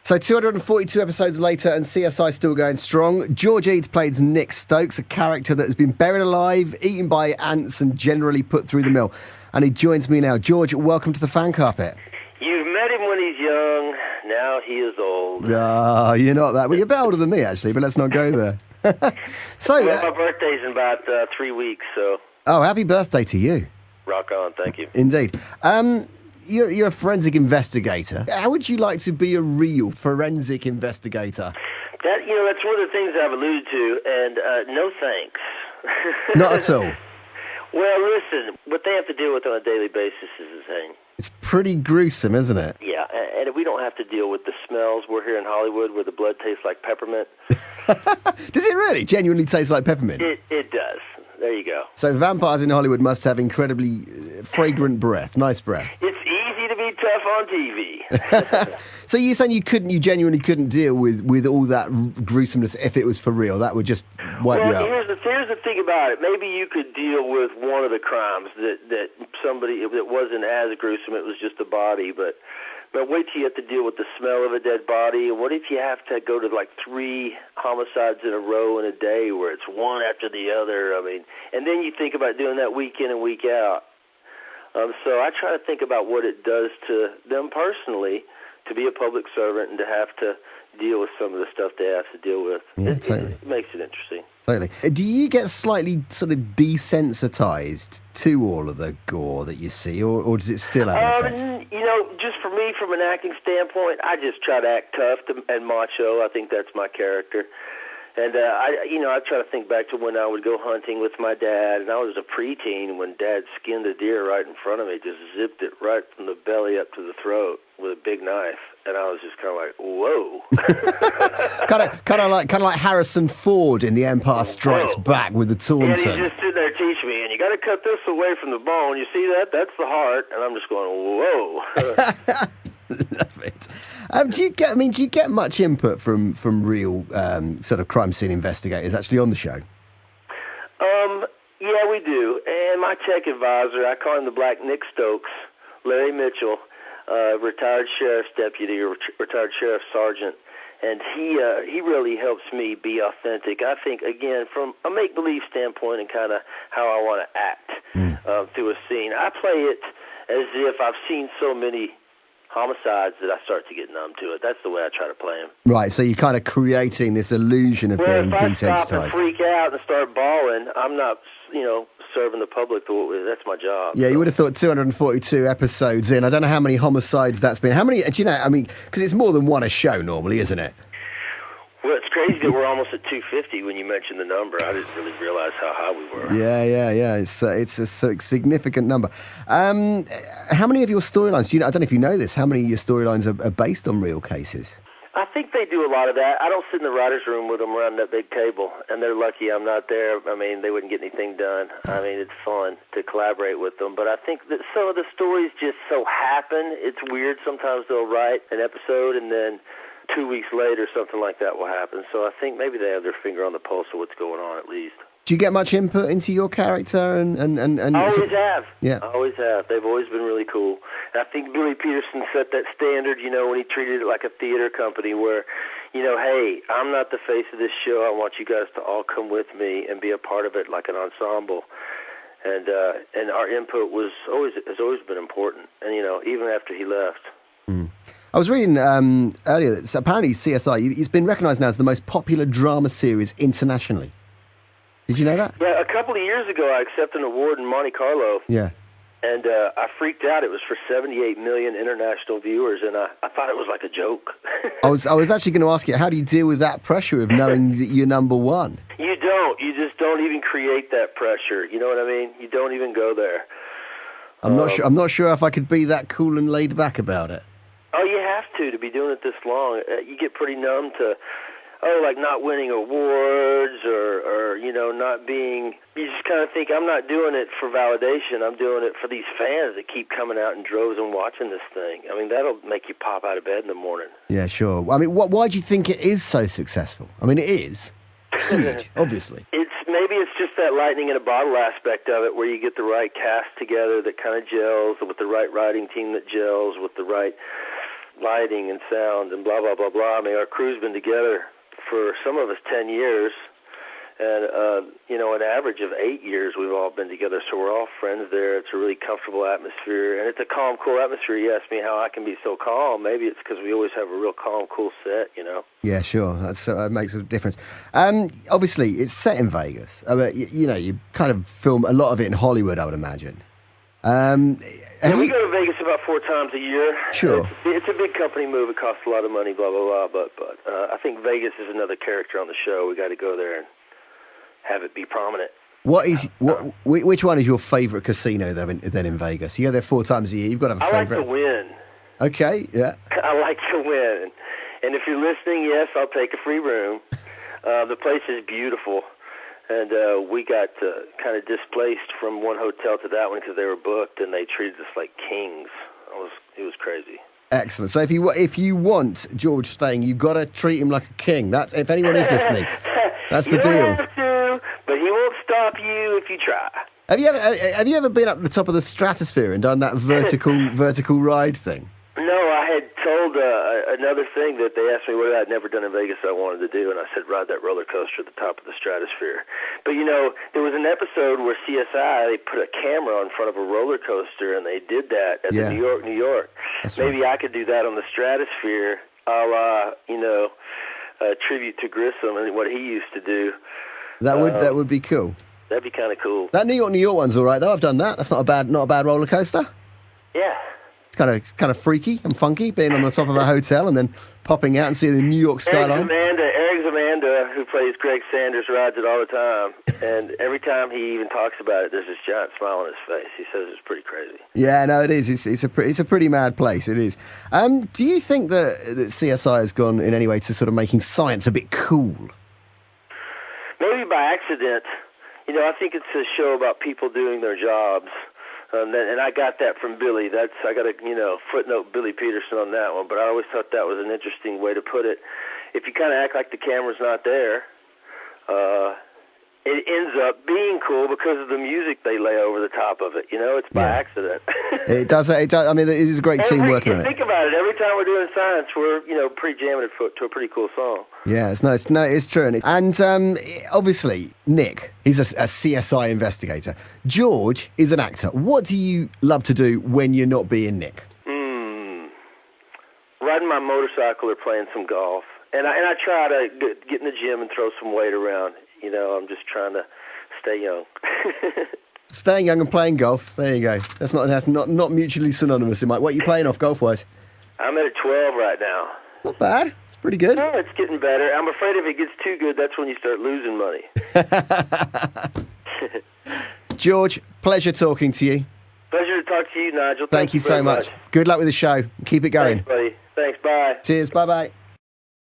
So 242 episodes later and CSI still going strong. George Eads plays Nick Stokes, a character that has been buried alive, eaten by ants and generally put through the mill. And he joins me now. George, welcome to the fan carpet. You've met him when he's young. Now he is old. Ah, you're not that. Well, you're a bit older than me, actually, but let's not go there. Well, my birthday's in about 3 weeks, so... Oh, happy birthday to you. Rock on, thank you. Indeed. You're a forensic investigator. How would you like to be a real forensic investigator? That's one of the things I've alluded to, and no thanks. Not at all. Well, listen, what they have to deal with on a daily basis is insane. It's pretty gruesome, isn't it? Yeah, and if we don't have to deal with the smells, we're here in Hollywood where the blood tastes like peppermint. Does it really genuinely taste like peppermint? It does. There you go. So vampires in Hollywood must have incredibly fragrant breath, nice breath. It's easy to be tough on TV. So you're saying you genuinely couldn't deal with all that gruesomeness if it was for real? That would just wipe you out. Here's the thing about it. Maybe you could deal with one of the crimes that somebody that wasn't as gruesome. It was just a body, but wait till you have to deal with the smell of a dead body. And what if you have to go to like 3 homicides in a row in a day where it's one after the other? I mean, and then you think about doing that week in and week out. So I try to think about what it does to them personally to be a public servant and to have to deal with some of the stuff they have to deal with. Yeah, totally. It makes it interesting. Totally. Do you get slightly sort of desensitized to all of the gore that you see, or does it still have an effect? Just for me, from an acting standpoint, I just try to act tough and macho. I think that's my character. And, I try to think back to when I would go hunting with my dad, and I was a preteen when Dad skinned a deer right in front of me, just zipped it right from the belly up to the throat with a big knife. And I was just kind of like, whoa. kind of like Harrison Ford in The Empire Strikes Back with the Taunton. And he's just sitting there teaching me, and you got to cut this away from the bone. You see that? That's the heart. And I'm just going, whoa. Love it. Do you get much input from real sort of crime scene investigators actually on the show? Yeah, we do. And my tech advisor, I call him the Black Nick Stokes, Larry Mitchell, retired sheriff's deputy or retired sheriff's sergeant, and he really helps me be authentic. I think, again, from a make-believe standpoint and kind of how I want to act through a scene. I play it as if I've seen so many homicides that I start to get numb to it. That's the way I try to play them. Right, so you're kind of creating this illusion of being desensitized. If I stop and freak out and start bawling, I'm not, serving the public. That's my job. Yeah, you would have thought 242 episodes in. I don't know how many homicides that's been. How many, because it's more than one a show normally, isn't it? Well, it's crazy that we're almost at 250 when you mentioned the number. I didn't really realize how high we were. Yeah. It's a significant number. How many of your storylines, I don't know if you know this, how many of your storylines are based on real cases? I think they do a lot of that. I don't sit in the writer's room with them around that big table, and they're lucky I'm not there. I mean, they wouldn't get anything done. I mean, it's fun to collaborate with them. But I think that some of the stories just so happen. It's weird. Sometimes they'll write an episode, and then 2 weeks later, something like that will happen. So I think maybe they have their finger on the pulse of what's going on, at least. Do you get much input into your character? And I always have. Yeah. I always have. They've always been really cool. And I think Billy Peterson set that standard, when he treated it like a theater company where, hey, I'm not the face of this show. I want you guys to all come with me and be a part of it like an ensemble. And our input has always been important. And, even after he left. I was reading earlier that apparently CSI, it's been recognised now as the most popular drama series internationally. Did you know that? Yeah, a couple of years ago I accepted an award in Monte Carlo. Yeah. And I freaked out. It was for 78 million international viewers, and I thought it was like a joke. I was actually going to ask you, how do you deal with that pressure of knowing that you're number one? You don't. You just don't even create that pressure. You know what I mean? You don't even go there. I'm not sure if I could be that cool and laid back about it. Oh, you have to be doing it this long. You get pretty numb to, like not winning awards or not being, you just kind of think, I'm not doing it for validation. I'm doing it for these fans that keep coming out in droves and watching this thing. I mean, that'll make you pop out of bed in the morning. Yeah, sure. I mean, why do you think it is so successful? I mean, it is. It's huge, obviously. Maybe it's just that lightning in a bottle aspect of it, where you get the right cast together that kind of gels, with the right writing team that gels, with the right lighting and sound and blah, blah, blah, blah. I mean, our crew's been together for some of us 10 years. And, an average of 8 years we've all been together, so we're all friends there. It's a really comfortable atmosphere, and it's a calm, cool atmosphere. You ask me how I can be so calm. Maybe it's because we always have a real calm, cool set, Yeah, sure. That makes a difference. Obviously, it's set in Vegas. You kind of film a lot of it in Hollywood, I would imagine. We go to Vegas about 4 times a year. Sure. It's a big company move. It costs a lot of money, blah, blah, blah. But I think Vegas is another character on the show. We got to go there and have it be prominent. Which one is your favourite casino then in Vegas? You go there 4 times a year. You've got to have a favourite. I like to win. Okay, yeah. I like to win. And if you're listening, yes, I'll take a free room. The place is beautiful. And we got kind of displaced from one hotel to that one because they were booked, and they treated us like kings. It was crazy. Excellent. So if you want George staying, you've got to treat him like a king. That's if anyone is listening. That's the deal. You don't have to, but he won't stop you if you try. Have you ever been up the top of the stratosphere and done that vertical ride thing? No, I had told another thing that they asked me what I'd never done in Vegas I wanted to do, and I said ride that roller coaster at the top of the stratosphere. But there was an episode where CSI, they put a camera in front of a roller coaster, and they did that at the New York. That's Maybe right. I could do that on the stratosphere, a la, tribute to Grissom and what he used to do. That would be cool. That'd be kind of cool. That New York one's all right though. I've done that. That's not a bad roller coaster. Yeah. It's kind of freaky and funky being on the top of a hotel and then popping out and seeing the New York skyline. Eric Zamanda, who plays Greg Sanders, rides it all the time, and every time he even talks about it, there's this giant smile on his face. He says it's pretty crazy. Yeah, no, it is. It's a pretty mad place. It is. Do you think that CSI has gone in any way to sort of making science a bit cool? Maybe by accident. I think it's a show about people doing their jobs. And I got that from Billy. I got a footnote Billy Peterson on that one. But I always thought that was an interesting way to put it. If you kind of act like the camera's not there, it ends up being cool because of the music they lay over the top of it. It's by accident. It does. I mean, it is a great team working on it. Think about it. Every time we're doing science, we're pre-jamming it to a pretty cool song. Yeah, it's true. And obviously, Nick, he's a CSI investigator. George is an actor. What do you love to do when you're not being Nick? Riding my motorcycle or playing some golf. And I try to get in the gym and throw some weight around. I'm just trying to stay young. Staying young and playing golf. There you go. That's not mutually synonymous. What are you playing off golf-wise? I'm at a 12 right now. Not bad. It's pretty good. Yeah, it's getting better. I'm afraid if it gets too good, that's when you start losing money. George, pleasure talking to you. Pleasure to talk to you, Nigel. Thank you so much. Good luck with the show. Keep it going. Thanks, buddy. Thanks, bye. Cheers. Bye-bye.